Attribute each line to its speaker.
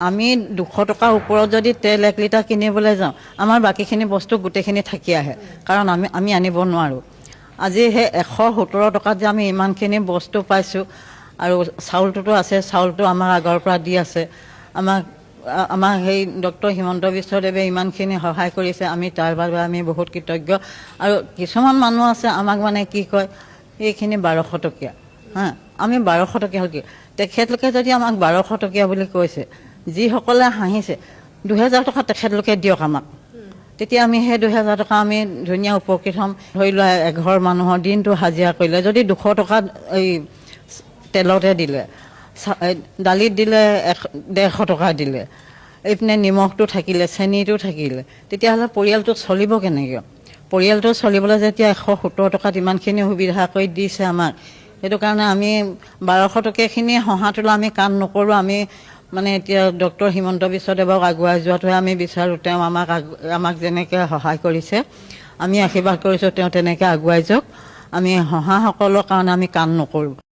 Speaker 1: আমি 200 টকাৰ ওপৰত যদি তেল 1 লিটাৰ কিনিবলৈ যাওঁ আমাৰ বাকীখিনি বস্তু গোটেইখিনি থাকি আহে কাৰণ আমি আনিব নোৱাৰোঁ। আজি সেই 117 টকাত যে আমি ইমানখিনি বস্তু পাইছোঁ আৰু চাউলটোতো আছে, চাউলটো আমাৰ আগৰ পৰা দি আছে। আমাক সেই ডক্টৰ হিমন্ত বিশ্ব দেৱে ইমানখিনি সহায় কৰিছে, আমি তাৰ বাবে আমি বহুত কৃতজ্ঞ। আৰু কিছুমান মানুহ আছে আমাক মানে কি কয় এইখিনি 1200 টকীয়া, আমি 1200 টকীয়া হ'ল কি, তেখেতলোকে যদি আমাক 1200 টকীয়া বুলি কৈছে, যিসকলে হাঁহিছে 2000 টকা তেখেতলোকে দিয়ক আমাক, তেতিয়া আমি সেই 2000 টকা আমি ধুনীয়া উপকৃত হ'ম। ধৰি লোৱা এঘৰ মানুহৰ দিনটো হাজিৰা কৰিলে যদি 200 টকা এই তেলতে দিলে, দালিত দিলে 150 টকা দিলে, এইপিনে নিমখটো থাকিলে, চেনিটো থাকিলে, তেতিয়াহ'লে পৰিয়ালটো চলিব কেনেকৈ? পৰিয়ালটো চলিবলৈ যেতিয়া 117 টকাত ইমানখিনি সুবিধা কৰি দিছে আমাক, সেইটো কাৰণে আমি 1200 টকীয়াখিনি হহাটোলৈ আমি কাম নকৰোঁ। আমি মানে এতিয়া ডক্টৰ হিমন্ত বিশ্ব দেৱক আগুৱাই যোৱাটোহে আমি বিচাৰোঁ। তেওঁ আমাক যেনেকৈ সহায় কৰিছে আমি আশীৰ্বাদ কৰিছোঁ তেওঁ তেনেকৈ আগুৱাই যাওক। আমি হহাসকলৰ কাৰণে আমি কাম নকৰোঁ।